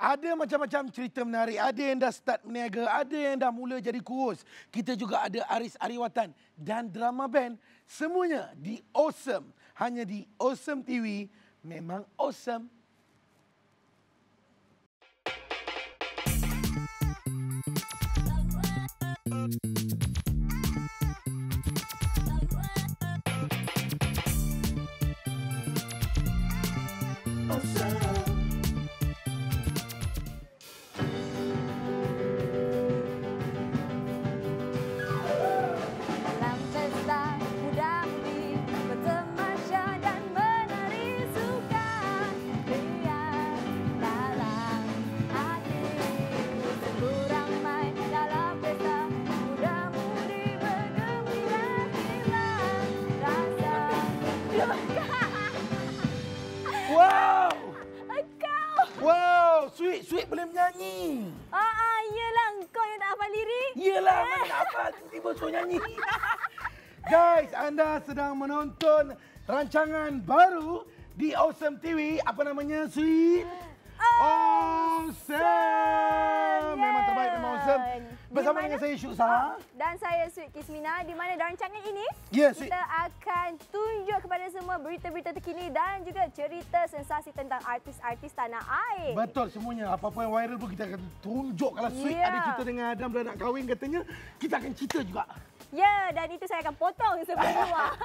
Ada macam-macam cerita menarik. Ada yang dah start berniaga, ada yang dah mula jadi kurus. Kita juga ada Aris Ariwatan dan drama band. Semuanya di Awesome. Hanya di Awesome TV. Memang awesome. Wow! Wow, Sweet boleh menyanyi. Yelah, engkau yang tak hafal lirik. Yelah, mana nak hafal tiba-tiba suruh nyanyi. Guys, anda sedang menonton rancangan baru di Awesome TV. Apa namanya, Sweet? Awesome! Memang terbaik, memang awesome. Bersama dengan saya, Syuk Saha. Dan saya, Sweet Kismina. Di mana dalam rancangan ini, kita akan tunjuk kepada semua berita-berita terkini dan juga cerita sensasi tentang artis-artis tanah air. Betul, semuanya. Apa-apa yang viral pun kita akan tunjuk. Kalau Sweet ada cerita dengan Adam dah nak kahwin katanya, kita akan cerita juga. Ya, dan itu saya akan potong sebelum keluar.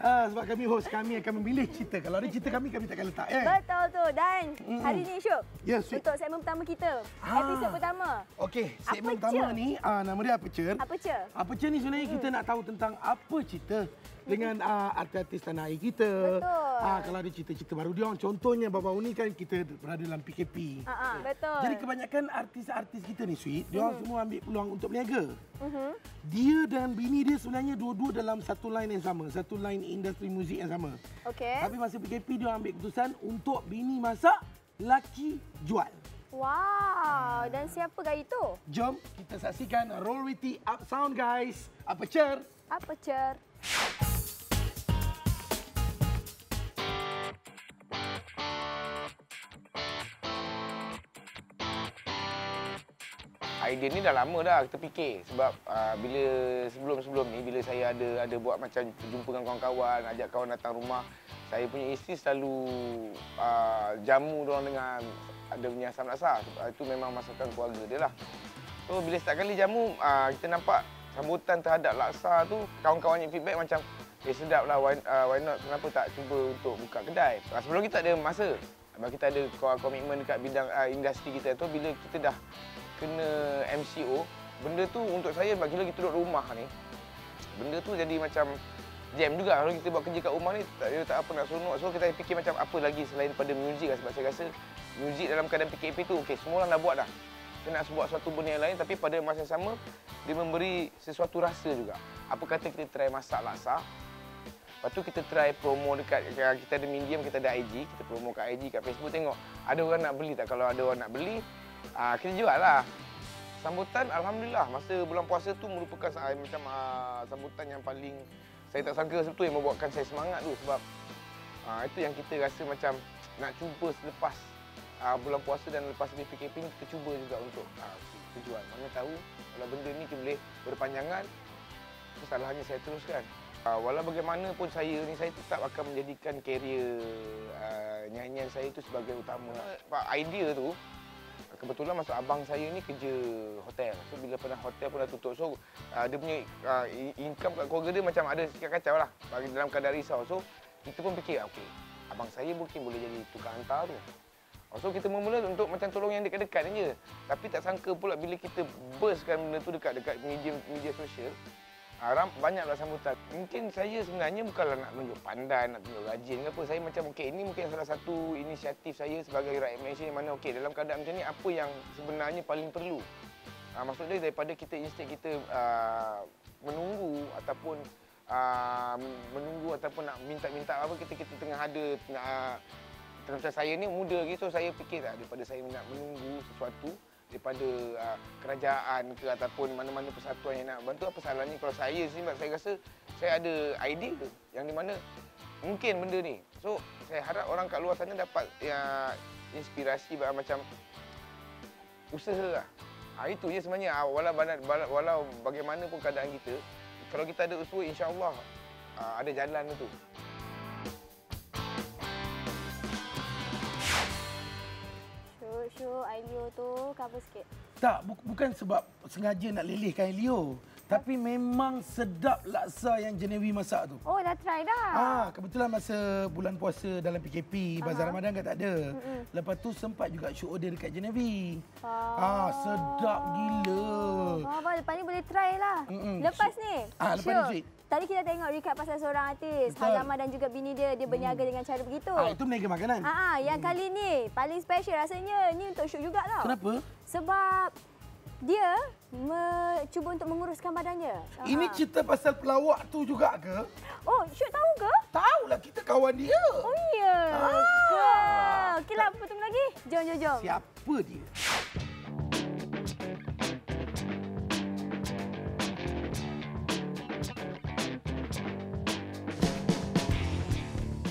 Sebab kami host, kami akan memilih cerita. Kalau ada cerita kami takkan letak. Betul tu. Dan hari ni, Syuk, untuk segmen pertama kita, episod pertama. Okey, segmen pertama ni, nama dia Aperture. Aperture. Aperture ni sebenarnya kita nak tahu tentang apa cerita dengan artis-artis tanah air kita. Betul. Kalau ada cerita-cerita baru dia orang. Contohnya baru-baru ni kan kita berada dalam PKP. Betul. Jadi kebanyakan artis-artis kita ni, Sweet, dia orang semua ambil peluang untuk berniaga. Dia dan bini dia sebenarnya dua-dua dalam satu line yang sama, satu line industri muzik yang sama. Okey. Tapi masa PKP dia ambil keputusan untuk bini masak, laki jual. Wow, dan siapakah itu? Jom kita saksikan Roll with the Up Sound, guys. Aperture. Aperture. Idea ni dah lama dah kita fikir sebab bila sebelum-sebelum ni bila saya ada buat macam jumpa dengan kawan-kawan, ajak kawan datang rumah, saya punya isteri selalu jamu diorang dengan ada punya asam laksa. Itu memang masakan keluarga dia lah. So bila setiap kali jamu kita nampak sambutan terhadap laksa tu, kawan-kawannya feedback macam sedap lah, why not, kenapa tak cuba untuk buka kedai. Sebelum kita ada masa, sebab kita ada komitmen dekat bidang industri kita tu, bila kita dah kena MCO, benda tu untuk saya bagi kita duduk rumah ni, benda tu jadi macam jam juga. Kalau kita buat kerja kat rumah ni, tak apa nak seronok. So kita fikir macam apa lagi selain pada muzik lah. Sebab saya rasa muzik dalam keadaan PKP tu, okey, semua orang dah buat dah. Kita nak buat suatu benda yang lain, tapi pada masa yang sama, dia memberi sesuatu rasa juga. Apa kata kita try masak laksa, lepas tu kita try promo dekat, kita ada medium, kita ada IG, kita promo kat IG, kat Facebook, tengok ada orang nak beli tak. Kalau ada orang nak beli, kita jual lah. Sambutan, alhamdulillah, masa bulan puasa tu merupakan macam sambutan yang paling saya tak sangka betul yang membuatkan saya semangat tu. Sebab itu yang kita rasa macam nak cuba selepas bulan puasa dan lepas PKP ni, kita cuba juga untuk kita jual. Mana tahu kalau benda ni boleh berpanjangan, kesalahannya saya teruskan. Walau bagaimanapun saya ni, saya tetap akan menjadikan kerjaya nyanyian saya itu sebagai utama. Idea tu, kebetulan masa abang saya ni kerja hotel. So bila pernah hotel pun dah tutup. So dia punya income kat keluarga dia macam ada sikit kacau lah, bagi dalam keadaan risau. So kita pun fikir, okey, abang saya mungkin boleh jadi tukang hantar tu. So kita memula untuk macam tolong yang dekat-dekat je. Tapi tak sangka pula bila kita burstkan benda tu dekat media sosial, banyaklah sambutan. Mungkin saya sebenarnya bukanlah nak tunjuk pandai, nak tunjuk rajin ke apa. Saya macam okey, ini mungkin salah satu inisiatif saya sebagai rakyat Malaysia yang mana okey, dalam keadaan macam ni apa yang sebenarnya paling perlu. Maksudnya daripada kita kita menunggu ataupun nak minta apa, kita tengah ada macam saya ni muda gitu, saya fikir tak, daripada saya nak menunggu sesuatu daripada kerajaan ke ataupun mana-mana persatuan yang nak bantu, apa salahnya kalau saya sendiri. Saya rasa saya ada idea yang di mana mungkin benda ni. So saya harap orang kat luar sana dapat inspirasi macam usaha lah. Itu je sebenarnya. Walau bagaimanapun keadaan kita, kalau kita ada usaha, insya-Allah ada jalan tu. Syuk, Ailio tu cover sikit. Tak, bukan sebab sengaja nak lelehkan Elio. Tapi memang sedap laksa yang Genevieve masak tu. Oh, dah try dah? Kebetulan masa bulan puasa dalam PKP, Bazar Ramadan kan tak ada. Lepas tu sempat juga show order dekat Genevieve. Sedap gila. Lepas ni boleh try lah. Lepas ni, lepas ni, tadi kita tengok recap pasal seorang artis, Hazama dan juga bini dia berniaga dengan cara begitu. Itu meniaga makanan. Yang kali ni paling special rasanya ni untuk Syuk juga tau. Kenapa? Sebab dia cuba untuk menguruskan badannya. Ini cerita pasal pelawak tu juga ke? Oh, Syuk tahu ke? Tahulah, kita kawan dia. Oh ya ke? Okeylah, apa tunggu lagi? Jom. Siapa dia?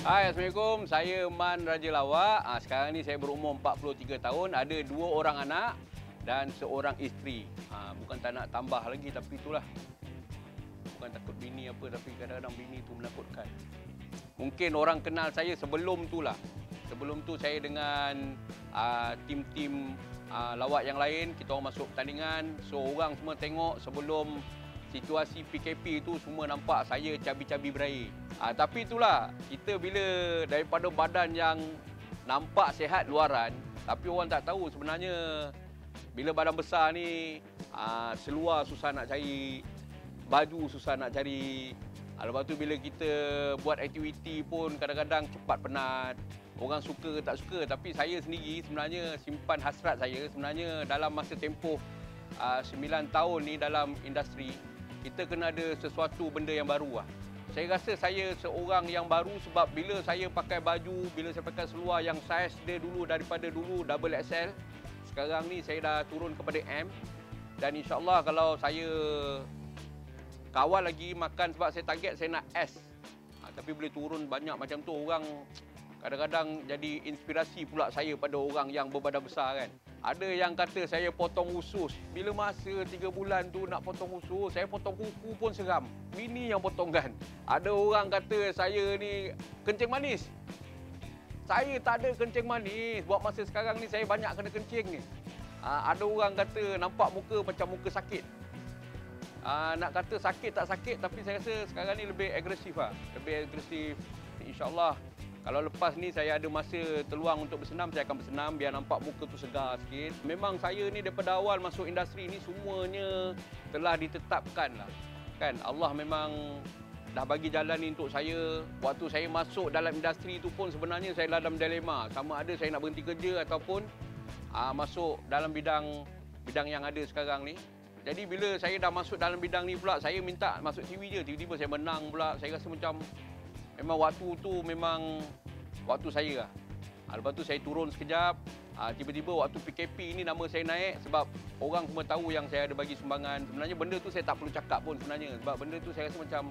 Hai, Assalamualaikum. Saya Man Raja Lawak. Sekarang ni saya berumur 43 tahun. Ada 2 orang anak dan seorang isteri. Bukan tak nak tambah lagi, tapi itulah. Bukan takut bini apa, tapi kadang-kadang bini itu menakutkan. Mungkin orang kenal saya sebelum tu lah. Sebelum tu saya dengan tim-tim lawak yang lain. Kita orang masuk pertandingan. So, orang semua tengok sebelum situasi PKP itu semua nampak saya cabi-cabi berair. Tapi itulah, kita bila daripada badan yang nampak sihat luaran, tapi orang tak tahu sebenarnya bila badan besar ni, seluar susah nak cari, baju susah nak cari. Lepas tu bila kita buat aktiviti pun kadang-kadang cepat penat. Orang suka ke tak suka, tapi saya sendiri sebenarnya simpan hasrat saya sebenarnya dalam masa tempoh 9 tahun ni dalam industri, kita kena ada sesuatu benda yang baru lah. Saya rasa saya seorang yang baru sebab bila saya pakai baju, bila saya pakai seluar yang saiz dia daripada dulu double XL, sekarang ni saya dah turun kepada M. Dan insya-Allah kalau saya kawal lagi makan sebab saya target saya nak S. Tapi boleh turun banyak macam tu, orang kadang-kadang jadi inspirasi pula saya pada orang yang berbadan besar kan. Ada yang kata saya potong usus. Bila masa 3 bulan tu nak potong usus, saya potong kuku pun seram. Bini yang potongkan. Ada orang kata saya ni kencing manis. Saya tak ada kencing manis. Buat masa sekarang ni saya banyak kena kencing ni. Ada orang kata nampak muka macam muka sakit. Nak kata sakit tak sakit, tapi saya rasa sekarang ni lebih agresif lah. Lebih agresif. InsyaAllah kalau lepas ni saya ada masa terluang untuk bersenam, saya akan bersenam biar nampak muka tu segar sikit. Memang saya ni daripada awal masuk industri ni semuanya telah ditetapkan lah. Kan Allah memang dah bagi jalan ni untuk saya. Waktu saya masuk dalam industri tu pun sebenarnya saya dalam dilema. Sama ada saya nak berhenti kerja ataupun masuk dalam bidang yang ada sekarang ni. Jadi bila saya dah masuk dalam bidang ni pula, saya minta masuk TV je. Tiba-tiba saya menang pula. Saya rasa macam memang waktu tu memang waktu saya lah. Lepas tu saya turun sekejap. Tiba-tiba waktu PKP ni nama saya naik sebab orang semua tahu yang saya ada bagi sumbangan. Sebenarnya benda tu saya tak perlu cakap pun sebenarnya. Sebab benda tu saya rasa macam,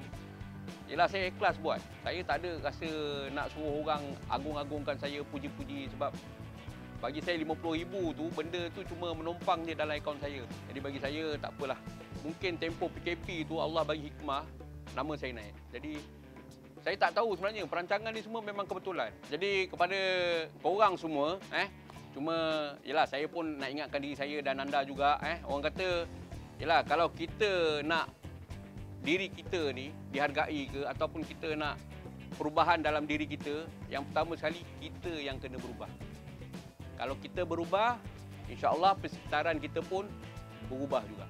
yelah saya ikhlas buat. Saya tak ada rasa nak suruh orang agung-agungkan saya, puji-puji. Sebab bagi saya 50,000 tu, benda tu cuma menumpang je dalam akaun saya. Jadi bagi saya tak apalah. Mungkin tempoh PKP tu Allah bagi hikmah, nama saya naik. Jadi saya tak tahu sebenarnya, perancangan ni semua memang kebetulan. Jadi kepada korang semua, cuma yelah saya pun nak ingatkan diri saya dan anda juga, orang kata yelah kalau kita nak diri kita ni dihargai ke ataupun kita nak perubahan dalam diri kita, yang pertama sekali kita yang kena berubah. Kalau kita berubah, insya-Allah persekitaran kita pun berubah juga.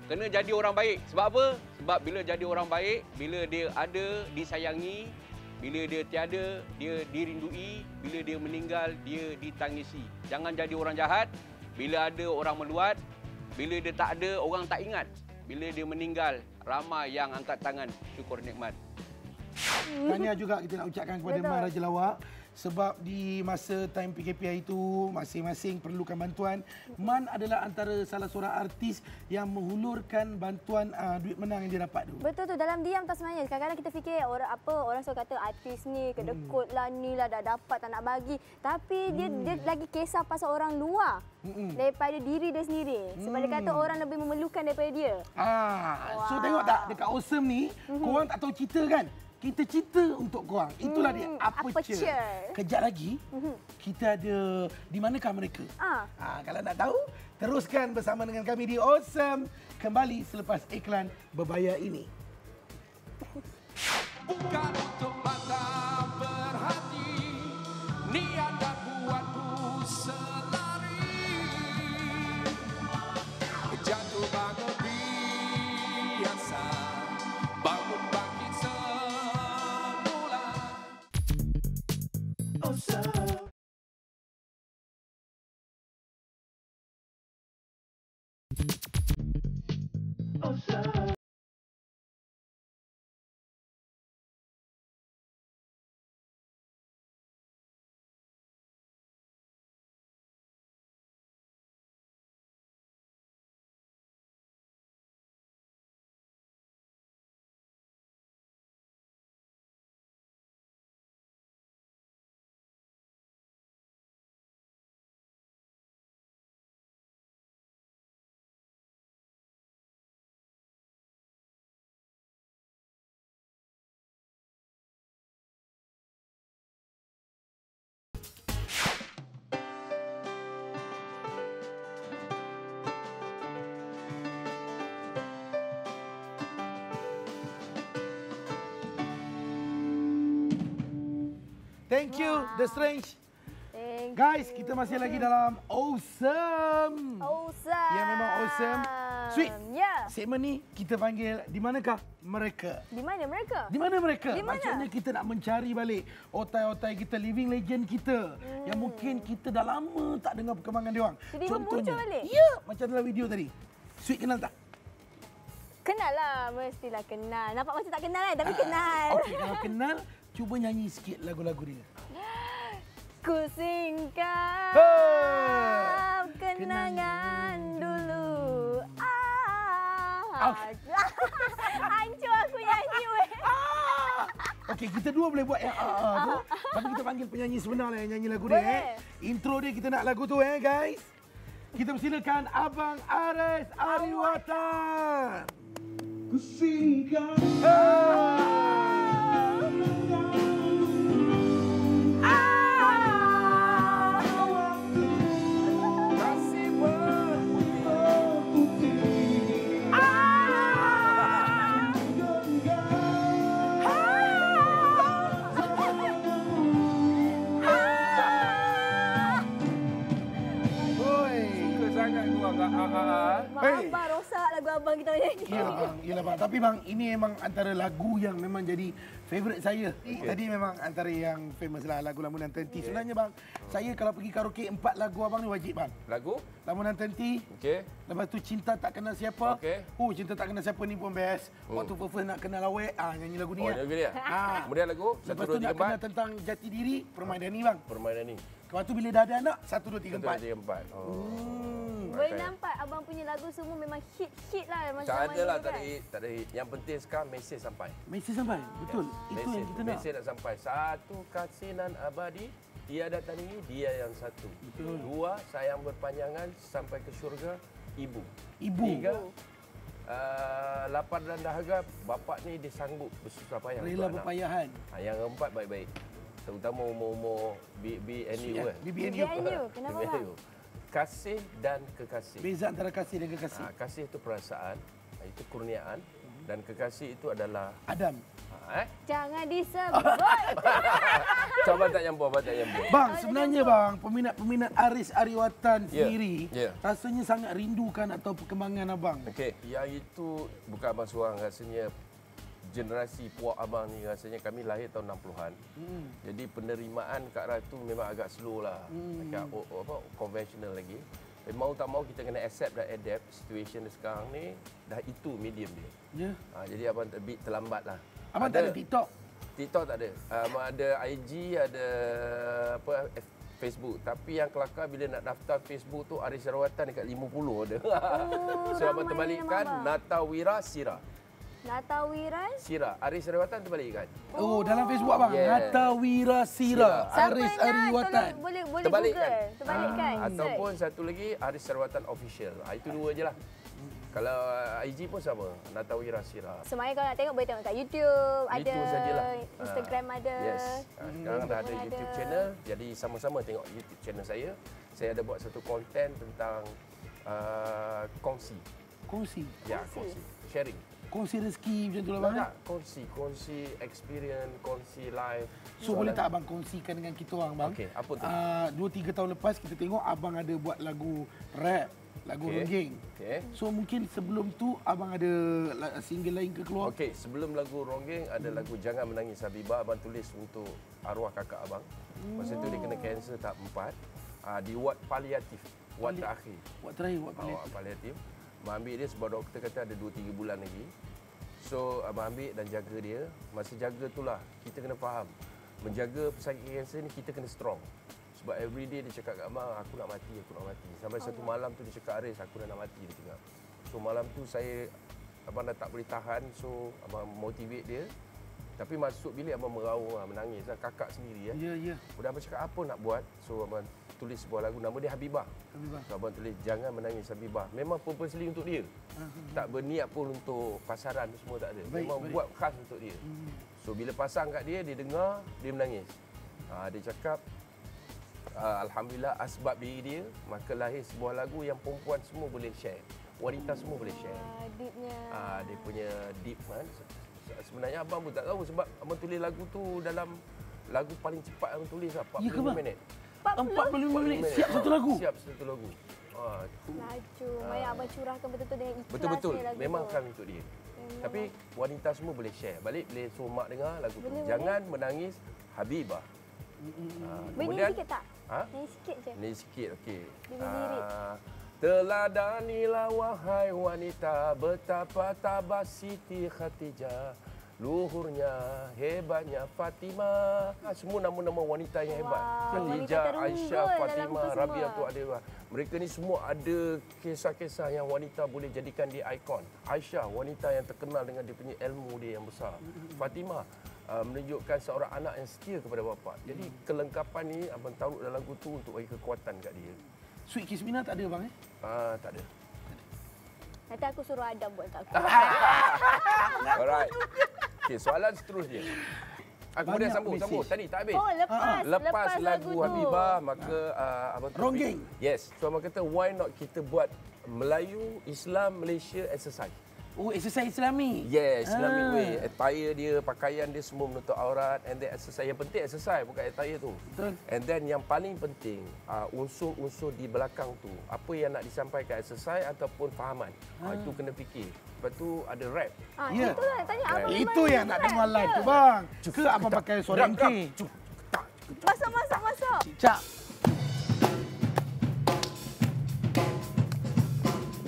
Kena jadi orang baik. Sebab apa? Sebab bila jadi orang baik, bila dia ada, disayangi, bila dia tiada, dia dirindui, bila dia meninggal, dia ditangisi. Jangan jadi orang jahat. Bila ada orang meluat, bila dia tak ada, orang tak ingat. Bila dia meninggal, ramai yang angkat tangan syukur nikmat. Tahniah juga kita nak ucapkan kepada Man Raja Lawak Sebab di masa time PKP itu, masing-masing perlukan bantuan. Man adalah antara salah seorang artis yang menghulurkan bantuan duit menang yang dia dapat tu. Betul tu, dalam diam tak sebenarnya. Kadang-kadang kita fikir orang selalu kata artis ni kedekut lah, ni lah dah dapat tak nak bagi. Tapi dia lagi kisah pasal orang luar daripada diri dia sendiri. Sebab dia kata orang lebih memerlukan daripada dia. So tengok tak dekat Awesome ni, korang tak tahu cerita kan? Kita cerita untuk korang. Itulah dia, Aperture. Kejap lagi, kita ada di manakah mereka? Kalau nak tahu, teruskan bersama dengan kami di Awesome. Kembali selepas iklan berbayar ini. Bukan untuk mata berhati, niat dan buatku selari. Jatuh bangun biasa, bangun bangkit semula. Awesome. Awesome. Thank you, The Strange. Guys, kita masih lagi dalam Awesome. Awesome. Ya, memang awesome. Sweet. Ya. Segmen ni kita panggil di manakah mereka? Di mana mereka? Di mana mereka? Di mana? Maksudnya kita nak mencari balik otai-otai kita, living legend kita. Yang mungkin kita dah lama tak dengar perkembangan dia orang. Jadi muncul balik? Ya, macam dalam video tadi. Sweet kenal tak? Kenal lah, mestilah kenal. Nampak macam tak kenal kan, tapi kenal. Okey, kalau kenal, cuba nyanyi sikit lagu-lagu dia. Ku singkap kenangan dulu. Hancur aku nyanyi weh. Okey, kita dua boleh buat yang tu. Tapi kita panggil penyanyi sebenar lah yang nyanyi lagu dia. Intro dia kita nak lagu tu guys. Kita persilakan Abang Aris Ariwatan. Ku singkap Abang rosak lagu abang kita nyanyi. Yalah bang. Tapi bang, ini memang antara lagu yang memang jadi favourite saya. Tadi memang antara yang famous lah lagu Lamunan Tenti. Sebenarnya bang, saya kalau pergi karaoke 4 lagu abang ni wajib bang. Lagu? Lamunan Tenti. Okey. Lepas tu Cinta Tak Kenal Siapa. Okey. Cinta Tak Kenal Siapa ni pun best. Waktu first nak kenal awek, nyanyi lagu ni. Lagu dia. Kemudian lagu 1 Lepas 2 tu nak 3 kenal 4. tentang jati diri, Permainan ni bang. Permainan ni. Lepas tu bila dah ada anak, 1 2 3 4. 1 2 3 4. Boleh nampak abang punya lagu semua memang hit lah masa Tak ada lah, kan? tak ada hit. Yang penting sekarang mesej sampai. Mesej sampai, betul. Itu yang kita nak. Mesej nak sampai. 1, kasinan abadi, tiada tandingi, dia yang satu. Betul. 2, sayang berpanjangan sampai ke syurga, ibu. 3, lapar dan dahaga, bapak ni disanggup bersusah payah. Rela berpayahan. Yang keempat baik-baik. Terutama umur-umur BBNU. BBNU. Kenapa bang? Kasih dan kekasih. Beza antara kasih dan kekasih. Kasih itu perasaan, itu kurniaan, dan kekasih itu adalah Adam. Jangan disebut. Coba tak nyambung, Bang, sebenarnya bang, peminat-peminat Aris Ariwatan sendiri rasanya sangat rindukan atau perkembangan abang. Okey, yang itu bukan abang seorang, rasanya generasi puak abang ni rasanya kami lahir tahun 60-an. Jadi penerimaan ke arah tu memang agak slow lah. Agak konvensional lagi. Mau tak mau kita kena accept dan adapt situation sekarang ni, dah itu medium dia. Jadi abang terlambat lah. Abang tak ada TikTok? TikTok tak ada. Ada IG, ada apa Facebook. Tapi yang kelakar bila nak daftar Facebook tu Aris Sarawatan dekat 50 ada. So abang terbalikkan Natawira Sira. Natawira Sira. Aris Sarawatan terbalikkan. Oh, dalam Facebook abang. Yeah. Natawira Sira. Siapa Aris nak Ariwatan. tolong boleh Terbalikkan. Google. Terbalikkan. Ataupun satu lagi Aris Sarawatan Official. Itu dua je lah. Kalau IG pun sama, Natawira Sira. Semuanya kalau nak tengok boleh tengok kat YouTube, Itu ada sajalah. Instagram ada. Yes. Sekarang dah ada Pun YouTube ada. channel. Jadi sama-sama tengok YouTube channel saya. Saya ada buat satu konten tentang kongsi. Kongsi. Ya, kongsi. Sharing. Kongsi rezeki macam tu lah bang. Tak, kongsi experience, kongsi life. So boleh tak abang kongsikan dengan kita orang bang? Okey, apa tu? 2-3 tahun lepas kita tengok abang ada buat lagu rap, lagu Okey. ronggeng. Okey. So mungkin sebelum tu abang ada single lain ke keluar? Okey, sebelum lagu Ronggeng ada lagu Jangan Menangis Habibah, abang tulis untuk arwah kakak abang. Masa tu dia kena kanser tahap 4. Di ward paliatif, ward terakhir. Buat terakhir buat balik. Ward paliatif. Abang ambil dia sebab doktor kata ada 2-3 bulan lagi. So abang ambil dan jaga dia. Masa jaga itulah kita kena faham. Menjaga pesakit kanser ni kita kena strong. Sebab everyday dia cakap kat abang, aku nak mati, aku nak mati. Sampai satu malam tu dia cakap, Aris, aku dah nak mati, dia cakap. So malam tu abang dah tak boleh tahan, so abang motivate dia. Tapi masuk bilik abang meraung, menangis. Kakak sendiri ya. Ya, ya. Kemudian abang cakap apa nak buat? So abang tulis sebuah lagu, nama dia Habibah. Habibah. So abang tulis, Jangan Menangis Habibah. Memang purposely untuk dia. Tak berniat pun untuk pasaran tu semua tak ada. Baik, Memang baik. buat khas untuk dia. So bila pasang kat dia, dia dengar, dia menangis. Dia cakap, Alhamdulillah asbab diri dia, maka lahir sebuah lagu yang perempuan semua boleh share. Wanita semua boleh share. Deepnya. Dia punya deep kan. Sebenarnya abang pun tak tahu sebab abang tulis lagu tu dalam lagu paling cepat abang tulis lah, Ya ke, 45 bang? minit. 45 minit siap satu lagu. Siap satu lagu. Laju. Maya abang curahkan betul-betul dengan ikhlas Betul-betul. ni lagu Memang tu. kan untuk dia. Tapi wanita semua boleh share. Balik boleh suruh mak dengar lagu tu. Boleh, Jangan Menangis Habibah. Boleh nyanyi sikit tak? Ha? Nyanyi sikit je. Ni sikit okey. Dia punya lirik. Teladanilah wahai wanita betapa tabah Siti Khadijah, luhurnya, hebatnya Fatimah. Semua nama-nama wanita yang hebat. Wow, Khadijah, wanita terunggul Aisyah, dalam Fatimah, tu semua. Rabi'atul Adawiyah. Mereka ni semua ada kisah-kisah yang wanita boleh jadikan dia ikon. Aisyah, wanita yang terkenal dengan dia punya ilmu dia yang besar. Fatimah, menunjukkan seorang anak yang setia kepada bapa. Jadi kelengkapan ni abang taruh dalam lagu tu untuk bagi kekuatan kat dia. Sweet Kiss Mina tak ada bang Tak ada. Nanti aku suruh Adam buat tak aku. Alright. Okey, soalan seterusnya. Kemudian Banyak sambung. mesej. Tadi tak habis. Oh, lepas lagu tu. Habibah, maka abang Ronggeng. Yes. So abang kata why not kita buat Melayu, Islam, Malaysia exercise. Oh, exercise Islami. Yes, Islamic way. Attire dia, pakaian dia semua menutup aurat and then exercise. Yang penting exercise bukan attire tu. Betul. And then yang paling penting unsur-unsur di belakang tu. Apa yang nak disampaikan exercise ataupun fahaman. Itu kena fikir. Lepas tu ada rap. Ya. Itulah tanya abang. Itu memang yang nak rap dengar live ke? tu bang. Ke abang pakai suara MK? Masuk. Cak.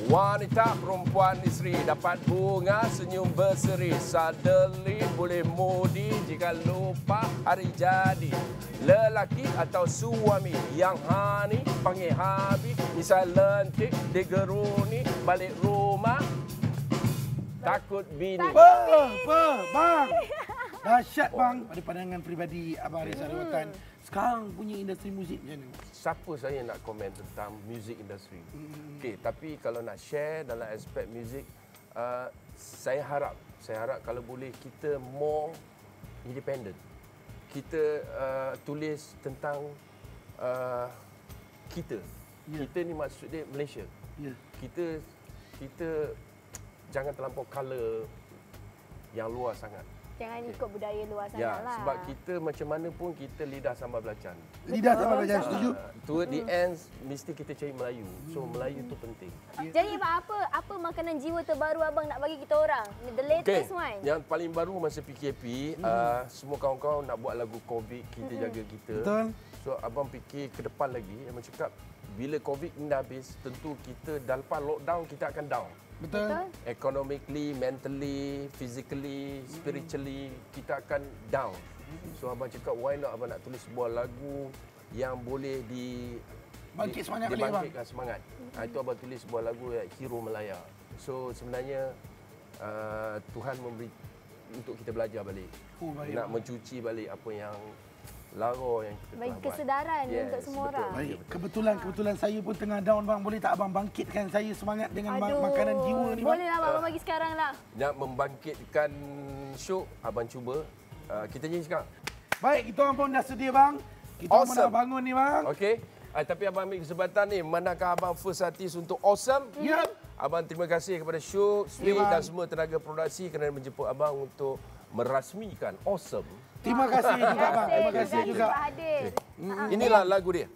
Wanita perempuan isteri dapat bunga senyum berseri. Suddenly boleh mudi jika lupa hari jadi. Lelaki atau suami yang hani panggil habis. Misal lentik digeruni balik rumah. Takut bini. Bang. Dahsyat bang. Pada pandangan peribadi Abang Aris Ariwatan. Sekarang punya industri muzik macam mana? Siapa saya nak komen tentang music industry? Okey, tapi kalau nak share dalam aspek muzik, saya harap kalau boleh kita more independent. Kita tulis tentang kita. Kita ni maksud dia Malaysia. Ya. Kita jangan terlampau colour yang luar sangat. Jangan ikut budaya luar sana Ya, lah. sebab kita macam mana pun kita lidah sambal belacan. Lidah sama belajar, setuju? Toward the end mesti kita cari Melayu. So Melayu tu penting. Jadi apa makanan jiwa terbaru abang nak bagi kita orang? The latest one. Yang paling baru masa PKP, semua kawan-kawan nak buat lagu COVID, kita jaga kita. Betul. So abang fikir ke depan lagi, abang cakap bila COVID ni dah habis, tentu kita dah lepas lockdown, kita akan down. Betul. Economically, mentally, physically, spiritually, kita akan down. So abang cakap, why not abang nak tulis sebuah lagu yang boleh Bangkit semangat balik, abang. dibangkitkan semangat. Itu abang tulis sebuah lagu Hero Melaya. So sebenarnya Tuhan memberi untuk kita belajar balik. Baik, nak abang. mencuci balik apa yang lara yang kita Bagi telah buat. kesedaran Yes, untuk semua betul. orang. Baik, kebetulan saya pun tengah down, bang. Boleh tak abang bangkitkan saya semangat dengan makanan jiwa ni, bang? Boleh lah abang bagi sekarang lah. Nak membangkitkan syok, abang cuba. Kita nyanyi sekarang. Baik, kita orang pun dah sedia, bang. Kita orang Awesome. nak bangun ni, bang. Okey. Tapi abang ambil kesempatan ni, manakah abang first artist untuk Awesome? Ya. Abang terima kasih kepada Syuk, Sweet bang. dan semua tenaga produksi kerana menjemput abang untuk merasmikan Awesome. Terima kasih juga, bang. Terima kasih juga. Pak Hadir. Inilah lagu dia.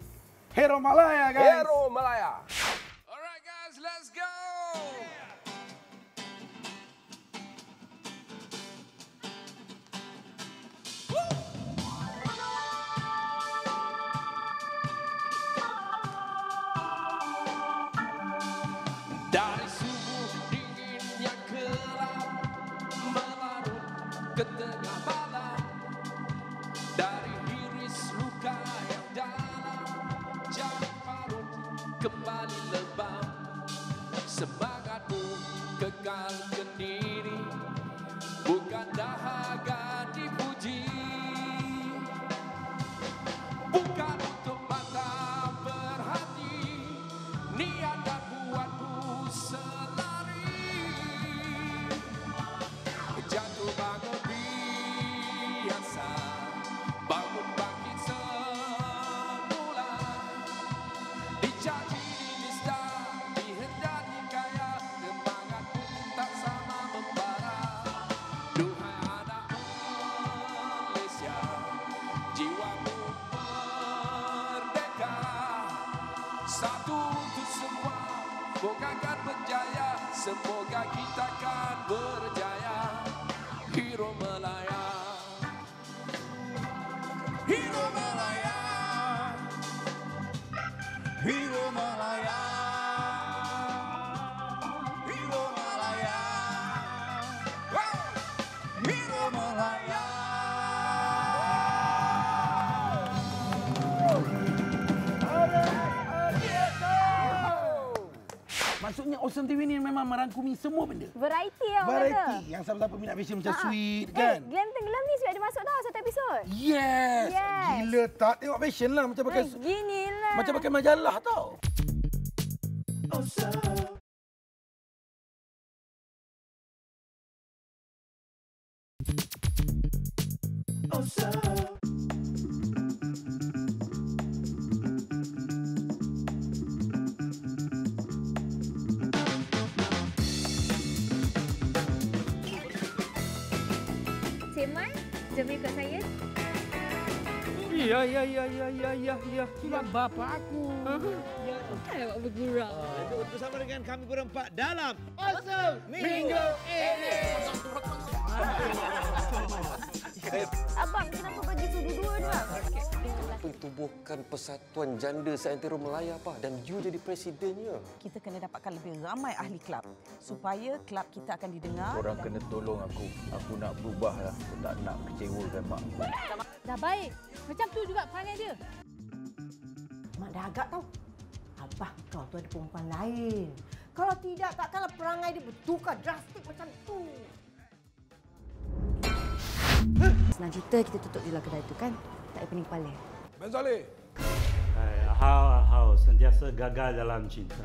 Hero Malaya, guys. Hero Melaya. Alright guys, let's go. Dari subuh dingin yang gelap melarut ke tengah malam, dari iris luka yang dalam jangan parut kembali lebam. Semangatmu kekal kendiri, bukan dahaga dipuji, bukan untuk mata berhati, niat dan buatmu selari. Jatuh bangun biasa, bangun bangkit semula, dicaci dinista, dihendaki kaya, semangat pun tak sama membara. Duhai anak Malaysia, jiwamu merdeka, satu untuk semua, semoga akan berjaya, semoga kita akan berjaya. Hero Melaya, Hero Melaya, Hero Melaya, Hero Melaya, Hero Melaya. Maksudnya Awesome TV ni memang merangkumi semua benda. Variety lah orang Variety. kata. Yang siapa-siapa minat fashion macam Sweet, kan? Glam Tenggelam ni sudah ada masuk dah satu episod. Yes. Yes. Gila tak? Tengok fashion lah. Macam pakai Ginilah. macam pakai majalah tau. Cik Man, jom ikut saya. Ya. Itulah bapa aku. Ya. Kan awak bergurau. Bersama dengan kami berempat dalam Awesome Minggu ini. Abang, kenapa bagi sudu dua ni, bang? Tubuhkan Persatuan Janda seantero Melaya apa dan you jadi presidennya. Kita kena dapatkan lebih ramai ahli kelab supaya kelab kita akan didengar. Korang kena tolong aku. Aku nak berubah lah. Aku tak nak kecewakan mak aku. Dah baik. Macam tu juga perangai dia. Mak dah agak tau. Abah kau tu ada perempuan lain. Kalau tidak, takkanlah perangai dia bertukar drastik macam tu. Senang cerita kita tutup je lah kedai tu kan. Tak payah pening kepala. Ben Saleh. Hao sentiasa gagal dalam cinta.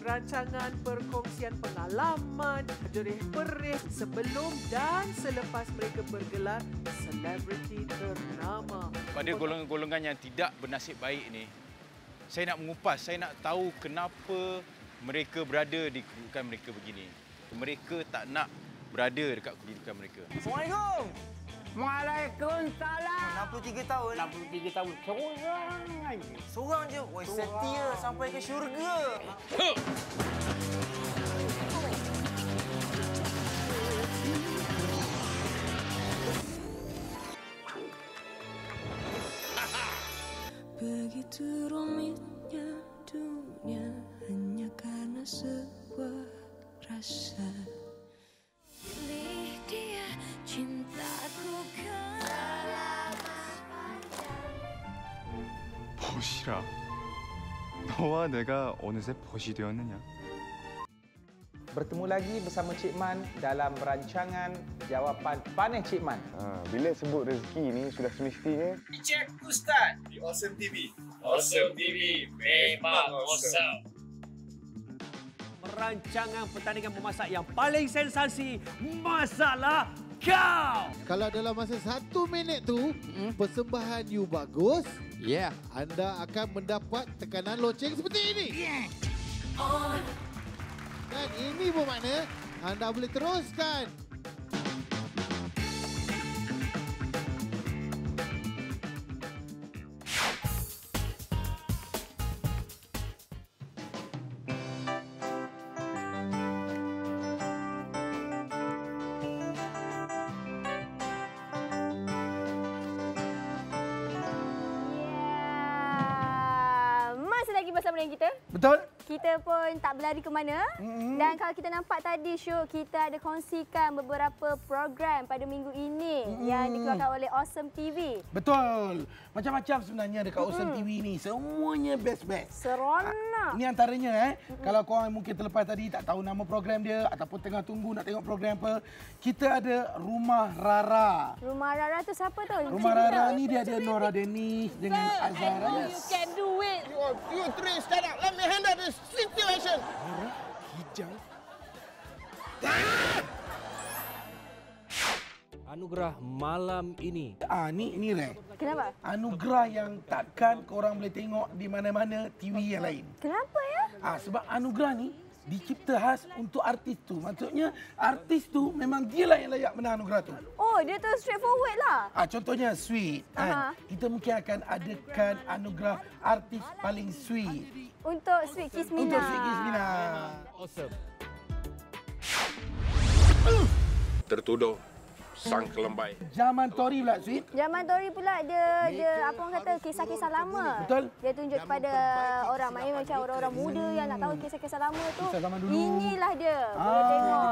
Rancangan perkongsian pengalaman, dereh-perih sebelum dan selepas mereka bergelar selebriti ternama. Pada golongan-golongan yang tidak bernasib baik ni, saya nak mengupas, saya nak tahu kenapa mereka berada di kedudukan mereka begini. Mereka tak nak berada dekat kedudukan mereka. Assalamualaikum. Waalaikumsalam. 63 tahun. 63 tahun. Seorang je. Woi, setia sampai ke syurga. Begitu rumitnya 너와 내가 어느새 벗이 되었느냐? Bertemu lagi bersama Cik Man dalam rancangan Jawapan Panas Cik Man. Bila sebut rezeki ni sudah semestinya Encik Ustaz di Awesome TV. Awesome TV memang awesome. Rancangan pertandingan memasak yang paling sensasi, Masalah Kau. Kalau dalam masa 1 minit tu persembahan you bagus, anda akan mendapat tekanan loceng seperti ini. Dan ini bermakna anda boleh teruskan. Masih lagi bersama dengan kita. Betul. Kita pun tak berlari ke mana. Dan kalau kita nampak tadi Syuk, kita ada kongsikan beberapa program pada minggu ini yang dikeluarkan oleh Awesome TV. Betul. Macam-macam sebenarnya dekat Awesome TV ni. Semuanya best-best. Seronok. Ini antaranya kalau korang mungkin terlepas tadi tak tahu nama program dia ataupun tengah tunggu nak tengok program apa, kita ada Rumah Rara. Rumah Rara tu siapa tu? Rumah Rara ni dia ada Nora Dennis dengan Azhar. You can do it. You three stand up. Let me handle this situation. Hijau. Anugerah malam ini. Ni Ray. Kenapa? Anugerah yang takkan korang boleh tengok di mana-mana TV yang lain. Kenapa ya? Sebab anugerah ni dicipta khas untuk artis tu. Maksudnya artis tu memang dia lah yang layak menang anugerah tu. Oh, dia tu straightforward lah. Contohnya sweet. Kita mungkin akan adakan anugerah artis paling sweet. Untuk Sweet Kiss Mina. Untuk Sweet Kiss Mina. Awesome. Tertuduh sang kelembai. Zaman Tori pula, Sweet. Zaman Tori pula dia apa orang kata kisah-kisah lama. Betul. Dia tunjuk kepada orang, maknanya macam orang-orang muda yang nak tahu kisah-kisah lama tu. Kisah zaman dulu. Inilah dia. Boleh tengok.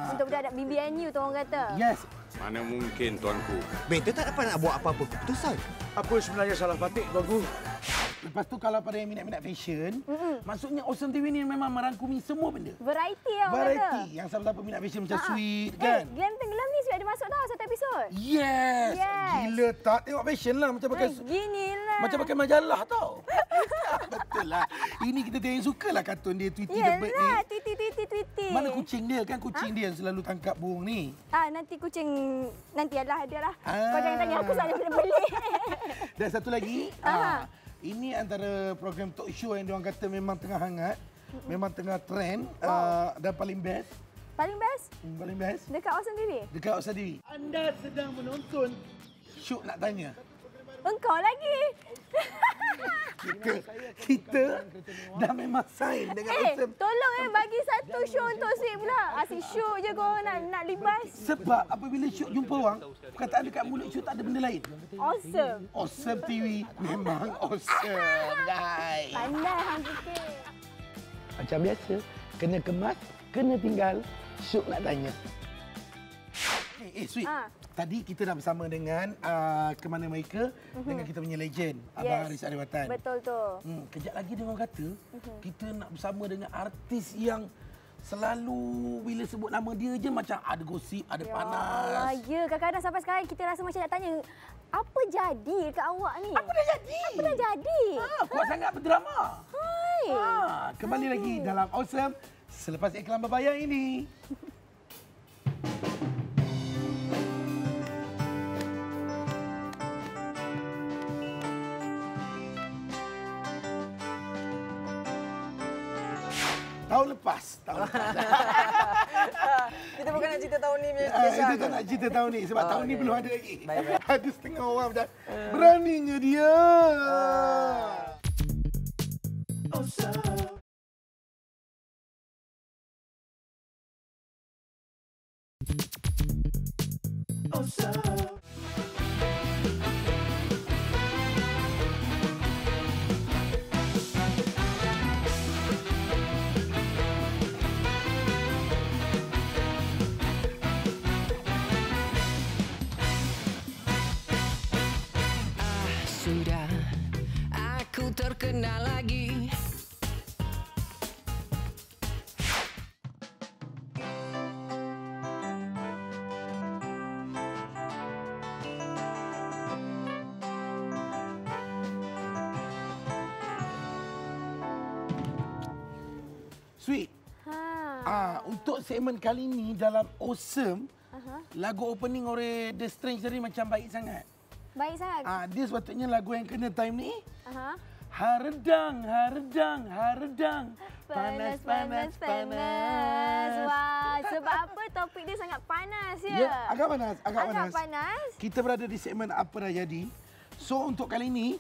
Untuk budak-budak BBNU tu orang kata. Yes. Mana mungkin, tuanku. Beta tak dapat nak buat apa-apa keputusan. Apa sebenarnya salah Fatik, tuanku? Lepas tu kalau pada yang minat-minat fashion, maksudnya Awesome TV ni memang merangkumi semua benda. Variety lah orang kata. Variety. Yang siapa-siapa minat fashion macam Sweet kan. Glam Tenggelam ni sudah ada masuk tau satu episod. Yes. Gila tak? Tengok fashion lah macam pakai ginilah. Macam pakai majalah tau. Betul lah. Ini kita tengok sukalah kartun dia Tweety the Bird ni. Yalah, Tweety. Mana kucing dia? Kan kucing dia yang selalu tangkap burung ni. Nanti kucing nantilah dia lah. Kau jangan tanya aku soalan kena beli. Dan satu lagi, ini antara program talk show yang diorang kata memang tengah hangat, memang tengah trend dan paling best. Paling best? Paling best. Dekat Awesome TV? Dekat Awesome TV. Anda sedang menonton Syuk Nak Tanya. Engkau lagi. Kita dah memang sign dengan Awesome. Tolong bagi satu show untuk Sweet pula. Asyik show je korang nak libas. Sebab apabila Syuk jumpa orang, perkataan dekat mulut Syuk tak ada benda lain. Awesome. Awesome TV memang awesome, guys. Pandai hang fikir. Macam biasa, kena kemas, kena tinggal, Syuk Nak Tanya. Sweet. Tadi kita dah bersama dengan ke mana mereka dengan kita punya legend Abang Aris Ariwatan. Betul tu. Kejap lagi dia orang kata kita nak bersama dengan artis yang selalu bila sebut nama dia je macam ada gosip, ada panas. Ya, kadang-kadang sampai sekarang kita rasa macam nak tanya, apa jadi dekat awak ni? Apa dah jadi? Apa dah jadi? Kuat sangat berdrama. Hai. Kembali lagi dalam Awesome selepas iklan berbayar ini. Tahun lepas. Kita bukan nak cerita tahun ni biasa. Kita tak nak cerita tahun ni sebab tahun ni belum ada lagi. Ada setengah orang macam beraninya dia. Sudah aku terkenal lagi, Sweet. Untuk segmen kali ni dalam Awesome, lagu opening oleh The Strange tadi macam baik sangat. Baik sangat. Dia sepatutnya lagu yang kena time ni. Haredang, haredang, haredang. Panas, panas, panas. Wah, sebab apa topik dia sangat panas ya? Ya, agak panas, agak panas. panas. Kita berada di segmen Apa Dah Jadi. So, untuk kali ini,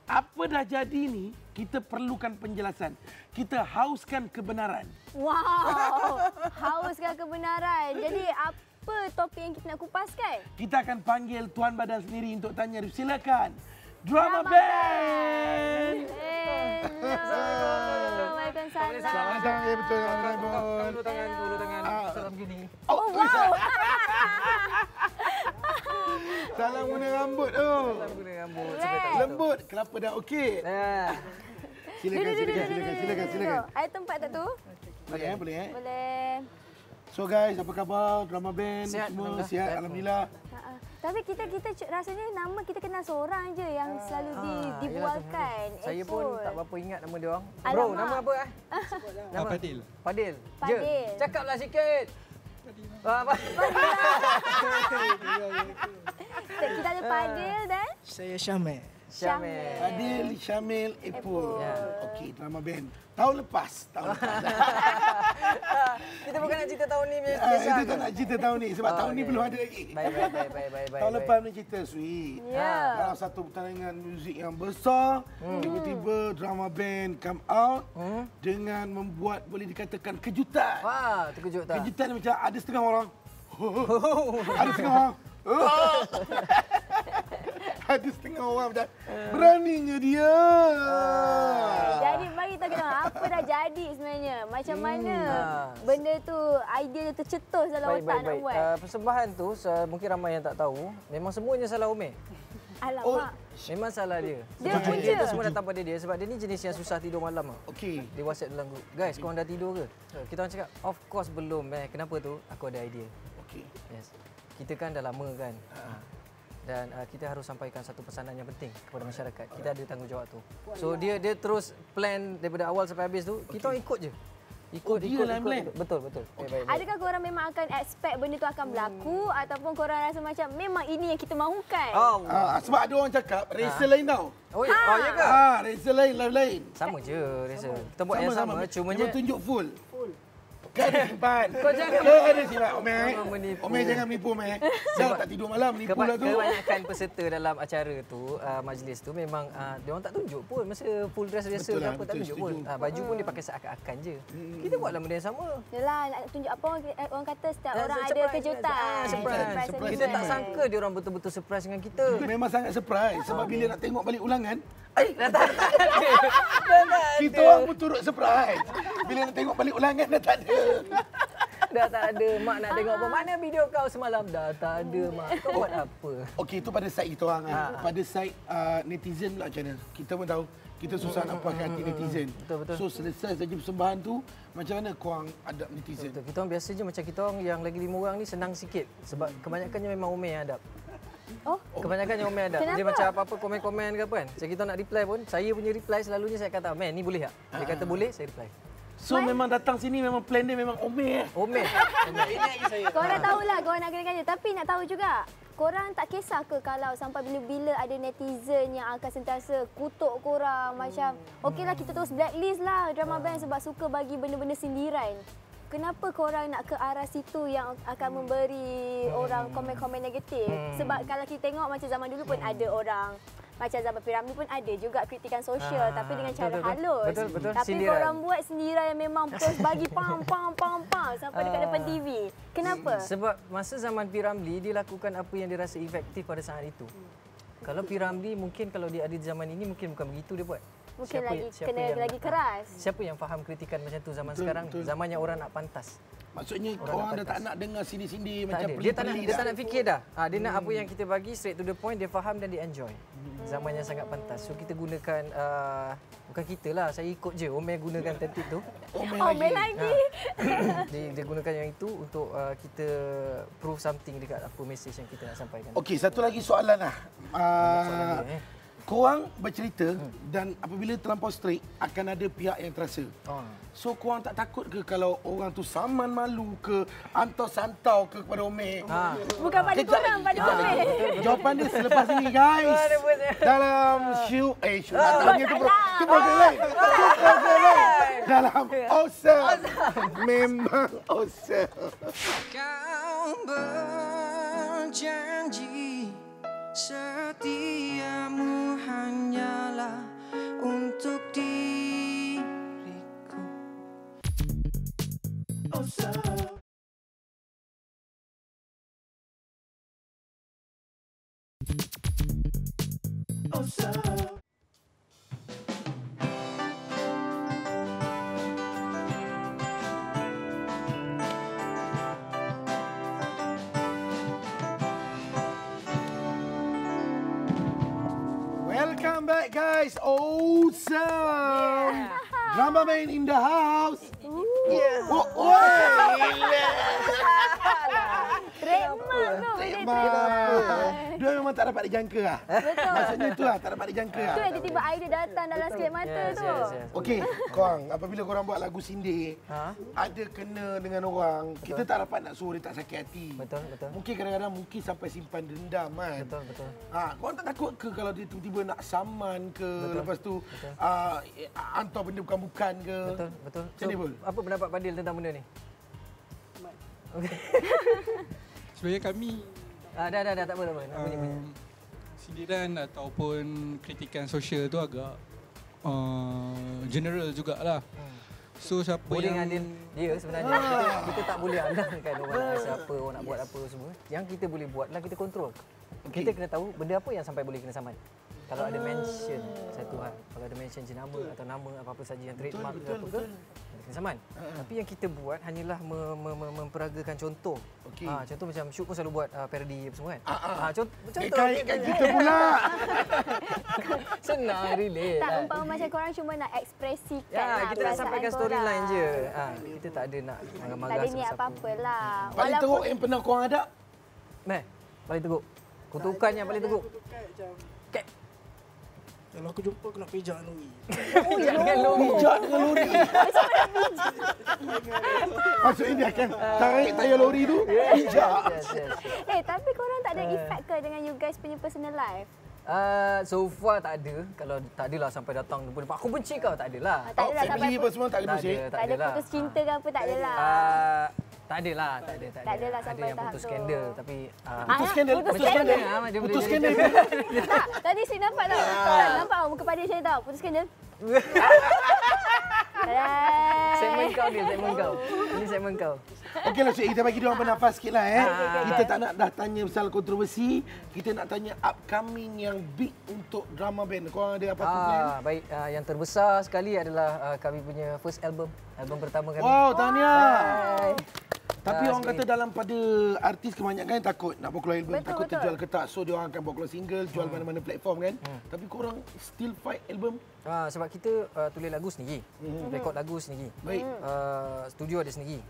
apa dah jadi ni, kita perlukan penjelasan. Kita hauskan kebenaran. Wow, hauskan kebenaran. Jadi, apa topik yang kita nak kupaskan? Kita akan panggil Tuan Badan sendiri untuk tanya. Silakan. Drama Band. Waalaikumsalam. Selamat datang. Betul. Ulu tangan. Salam gini. Oh, wow. Salam guna rambut tu. Salam guna rambut. Lembut. Kelapa dah okey. Silakan. Ada tempat tak tu? Boleh. Boleh. So guys, apa khabar? Drama Band semua sihat alhamdulillah. Tapi kita rasanya nama kita kenal seorang je yang selalu dibualkan. Saya pun tak berapa ingat nama dia orang. Alamak. Bro, nama apa Nama Fadil. Fadil. Fadil. Cakaplah sikit. Kita ada Fadil dan saya Syamil. Fadil, Syamil, Epul. Okey, Drama Band. Tahun lepas. Kita bukan nak cerita tahun ni punya kisah. Kita tak nak cerita tahun ni sebab tahun ni belum ada lagi. Baik. Tahun lepas ni cerita Sweet. Dalam satu pertandingan muzik yang besar, tiba-tiba Drama Band come out dengan membuat boleh dikatakan kejutan. Wah, terkejut tak? Kejutan macam ada setengah orang. Ada setengah orang. Ada setengah orang macam beraninya dia. Jadi bagi tahu kita apa dah jadi sebenarnya. Macam mana benda tu, idea dia tercetus dalam otak nak buat. Persembahan tu mungkin ramai yang tak tahu, memang semuanya salah Umeh. Alamak. Memang salah dia. Dia tu semua datang pada dia sebab dia ni jenis yang susah tidur malam. Okey. Dia WhatsApp dalam group. Guys, korang dah tidur ke? Kita orang cakap, of course belum. Kenapa tu? Aku ada idea. Okey. Yes. Kita kan dah lama kan. Dan kita harus sampaikan satu pesanan yang penting kepada masyarakat. Kita ada tanggungjawab tu. So dia terus plan daripada awal sampai habis tu, kita orang ikut je. Ikut. Betul. Baik. Adakah korang memang akan expect benda tu akan berlaku ataupun korang rasa macam memang ini yang kita mahukan? Sebab ada orang cakap rasa lain tau. Ya ke? Rasa lain, live lain. Sama je rasa. Kita buat yang sama. Cumanya tunjuk full. Kan ada simpan. Kau jangan ada simpan. Omeh jangan menipu Omeh. Jangan tak tidur malam menipu lah tu. Kebanyakan peserta dalam acara tu, majlis tu memang dia orang tak tunjuk pun masa full dress rehearsal apa tak tunjuk pun. Baju pun dia pakai seakan-akan je. Kita buatlah benda yang sama. Yalah, nak tunjuk apa orang kata setiap orang ada kejutan. Surprise. Kita tak sangka dia orang betul-betul surprise dengan kita. Memang sangat surprise sebab bila nak tengok balik ulangan, dah tak ada. Kita orang pun turut surprise. Bila nak tengok balik ulangan dah tak ada. Dah tak ada. Mak nak tengok apa? Mana video kau semalam? Dah tak ada, Mak. Kau buat apa? Okey, itu pada side kita orang. Pada side netizen pula macam mana? Kita pun tahu kita susah nak puaskan hati netizen. Betul. So selesai saja persembahan tu, macam mana korang adab netizen? Betul. Kita orang biasa je macam kita orang yang lagi 5 orang ni senang sikit. Sebab kebanyakannya memang Umeh yang adab. Kebanyakan yang Umeh adab. Dia macam apa-apa komen-komen ke apa kan. Macam kita nak reply pun, saya punya reply selalunya saya kata, "Man, ni boleh tak?" Dia kata boleh, saya reply. So memang datang sini memang plan dia memang Omeh. Korang tahulah korang nak kena-kena. Tapi nak tahu juga, korang tak kisah ke kalau sampai bila-bila ada netizen yang akan sentiasa kutuk korang macam, okeylah kita terus blacklist lah Drama Band sebab suka bagi benda-benda sindiran. Kenapa korang nak ke arah situ yang akan memberi orang komen-komen negatif? Sebab kalau kita tengok macam zaman dulu pun ada orang macam zaman Piramli pun ada juga kritikan sosial tapi dengan cara halus. Betul. Tapi korang buat sindiran yang memang terus bagi pam sampai dekat depan TV. Kenapa? Sebab masa zaman Piramli dia lakukan apa yang dia rasa efektif pada saat itu. Kalau Piramli mungkin kalau dia ada di zaman ini mungkin bukan begitu dia buat. Mungkin lagi keras. Siapa yang faham kritikan macam tu zaman sekarang? Zamannya orang nak pantas. Maksudnya orang dah tak nak dengar sindi-sindi macam pelik-pelik. Dia tak nak fikir dah. Dia nak apa yang kita bagi straight to the point, dia faham dan dia enjoy. Zaman yang sangat pantas. So kita gunakan bukan kita lah, saya ikut je Omeh gunakan taktik tu. Omeh lagi. Dia gunakan yang itu untuk kita prove something dekat apa message yang kita nak sampaikan. Okey, satu lagi soalan lah. korang bercerita dan apabila terlampau strict akan ada pihak yang terasa. So korang tak takut ke kalau orang tu saman malu ke antau-santau ke kepada Omek? Bukan pada korang, pada Omek. Jawapan dia selepas ini guys. Dalam show tanya tu program lain. Dalam Awesome. Memang awesome. Kau berjanji setiamu hanyalah untuk diriku. Awesome. Awesome. Welcome back guys. Awesome. Drama Man in the house. Dia memang tak dapat dijangka lah. Betul. Maksudnya itu lah, tak dapat dijangka lah. Tu yang tiba-tiba idea datang dalam sekelip mata tu. Okey, korang, apabila korang buat lagu sindir, ada kena dengan orang, kita tak dapat nak suruh dia tak sakit hati. Betul, betul. Mungkin kadang-kadang mungkin sampai simpan dendam kan. Betul, betul. Korang tak takut ke kalau dia tiba-tiba nak saman ke, lepas tu hantar benda bukan-bukan ke? Betul, betul. Macam ni, Bul? Apa pendapat Fadil tentang benda ni? Okey. Sebenarnya kami dah tak apa. Sindiran ataupun kritikan sosial tu agak general jugalah. So siapa boleh yang adil dia sebenarnya kita tak boleh andalkan orang nak siapa, orang nak buat apa semua. Yang kita boleh buatlah kita kontrol. Kita kena tahu benda apa yang sampai boleh kena saman. Kalau ada mention satu hal, kalau ada mention jenama atau nama apa-apa saja yang trademark ke apa ke, kena saman. Tapi yang kita buat hanyalah memperagakan contoh. Contoh macam Syuk pun selalu buat parody apa semua kan. Contoh kaitkan kita pula. Senang relate. Tak umpama macam korang cuma nak ekspresikan lah kita nak sampaikan storyline je. Kita tak ada nak marah-marah. Tak ada niat apa-apa lah. Paling teruk yang pernah korang ada? Paling teruk. Kutukan yang paling teruk. Kalau aku jumpa aku nak pijak lori. Jangan lori. Pijak dengan lori. Maksudnya dia akan tarik tayar lori tu, pijak. Tapi korang tak ada effect ke dengan you guys punya personal life? So far tak ada. Kalau tak adalah sampai datang aku benci kau, tak adalah. Tak adalah sampai apa semua tak ada pusing. Tak ada putus cinta ke apa, tak adalah. Tak adalah, tak ada. Tak adalah sampai ada yang putus skandal tapi putus skandal. Putus skandal. Tak, tadi saya nampak tau. Nampak muka pada saya tau. Putus skandal. Segmen kau dia, segmen kau. Ini segmen kau. Okeylah Syed, kita bagi dia orang bernafas sikitlah Kita tak nak dah tanya pasal kontroversi, kita nak tanya upcoming yang big untuk drama band. Korang ada apa-apa plan? Baik, yang terbesar sekali adalah kami punya first album pertama kami. Wow, tahniah. Tapi orang kata dalam pada artis kebanyakan takut nak bawa keluar album, takut terjual ke tak. So dia orang akan bawa keluar single, jual mana-mana platform kan. Tapi korang still fight album? Sebab kita tulis lagu sendiri, rekod lagu sendiri. Baik. Studio ada sendiri.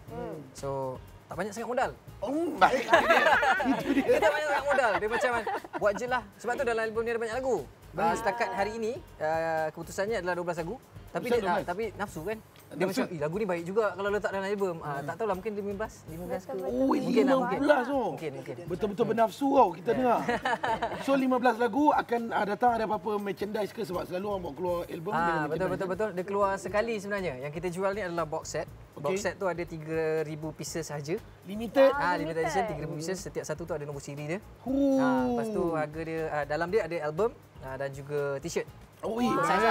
So tak banyak sangat modal. Baik. Kita tak banyak sangat modal. Dia macam buat je lah. Sebab tu dalam album ni ada banyak lagu. Setakat hari ini keputusannya adalah 12 lagu. Tapi nafsu kan. Dia macam lagu ni baik juga kalau letak dalam album. Tak tahulah mungkin 15 ke. Mungkin 15 tu. Mungkin. Betul-betul bernafsu tau kita dengar. So 15 lagu akan datang ada apa-apa merchandise ke, sebab selalu orang bawa keluar album dengan betul. Dia keluar sekali sebenarnya. Yang kita jual ni adalah box set. Box set tu ada 3,000 pieces saja. Limited. Limited edition 3,000 pieces. Setiap satu tu ada nombor siri dia. Lepas tu harga dia dalam dia ada album dan juga t-shirt. Ikut saya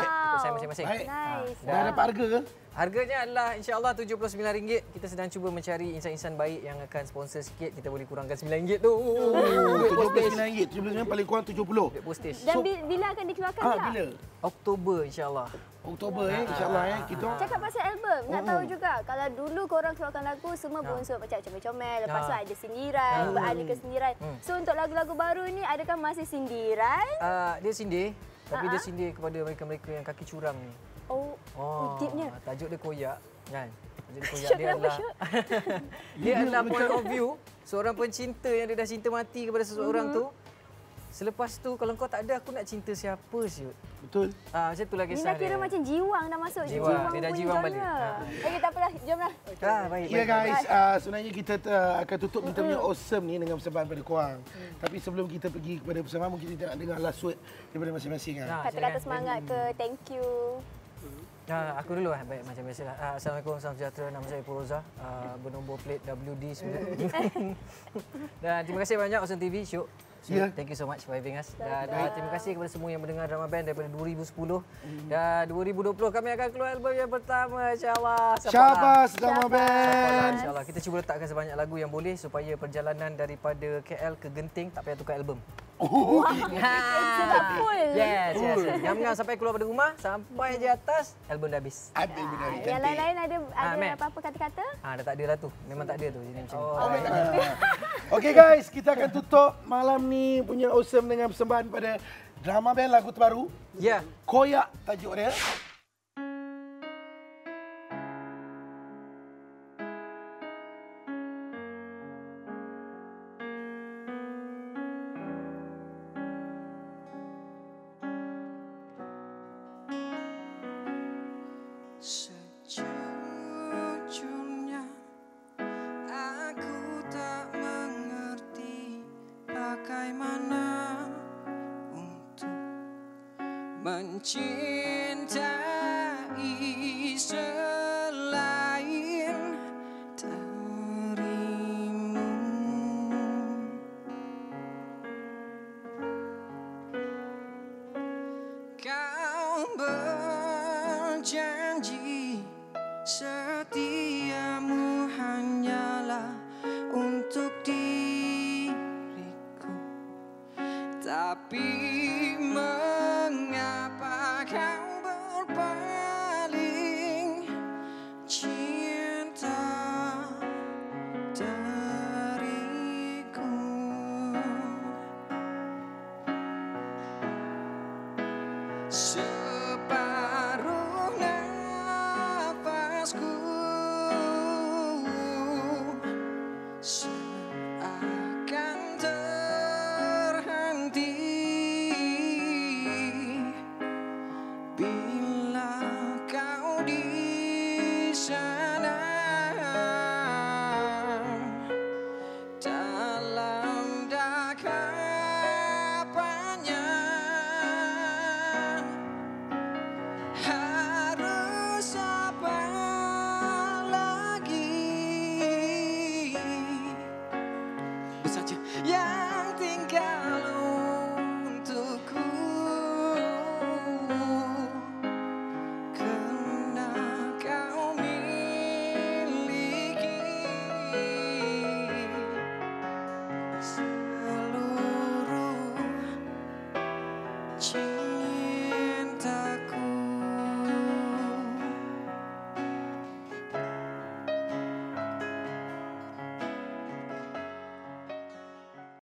masing-masing. Nice. Dah dapat harga ke? Harganya adalah insya-Allah RM79. Kita sedang cuba mencari insan-insan baik yang akan sponsor sikit. Kita boleh kurangkan RM9 tu. RM79. RM79 paling kurang RM70. Postage. Dan bila akan dikeluarkan pula? Bila? Oktober insya-Allah. Oktober insya-Allah kita. Cakap pasal album, nak tahu juga kalau dulu korang keluarkan lagu semua berunsur macam comel-comel, lepas tu ada sindiran, beralih ke sindiran. So untuk lagu-lagu baru ni adakah masih sindiran? Dia sindir, tapi dia sindir kepada mereka-mereka yang kaki curang ni. Deepnya. Tajuk dia koyak kan. Tajuk dia koyak dia adalah dia adalah point of view seorang pencinta yang dia dah cinta mati kepada seseorang tu. Selepas tu kalau kau tak ada, aku nak cinta siapa siut? Betul. Macam itulah Ni kisah dah kira dia. macam jiwang dah masuk. Jiwang. Dia dah punya jiwang genre. balik. Okey, tak apalah. Jomlah. Baik. Ya guys, sebenarnya kita akan tutup kita punya awesome ni dengan persembahan pada korang. Tapi sebelum kita pergi kepada persembahan, mungkin kita nak dengar last word daripada masing-masing. Kata-kata semangat ke, thank you. Aku dulu baik macam biasalah. Assalamualaikum, salam sejahtera. Nama saya Puroza, bernombor plate WD9. Dan terima kasih banyak Awesome TV Syuk. Thank you so much for having us. Dan terima kasih kepada semua yang mendengar Drama Band daripada 2010 dan 2020 kami akan keluar album yang pertama, insya-Allah. Syabas Drama Band. Insya-Allah kita cuba letakkan sebanyak lagu yang boleh supaya perjalanan daripada KL ke Genting tak payah tukar album. Sebab full. Yes. Ngam-ngam sampai keluar dari rumah, sampai je atas, album dah habis. Yang lain-lain ada apa-apa kata-kata? Dah tak ada lah tu. Memang tak ada tu. Jadi macam Okey guys, kita akan tutup malam ni punya awesome dengan persembahan pada Drama Band lagu terbaru. Ya. Koyak tajuk dia. Sejujurnya aku tak mengerti bagaimana untuk mencintai selain dirimu. Kau berjanji setiamu hanyalah untuk diriku, tapi mengapa kau berpaling cinta dariku? Separuh nafasku seakan terhenti bila kau di sana dalam dakapannya. Harus apa lagi saja yang tinggal untukku, karena kau miliki seluruh cinta.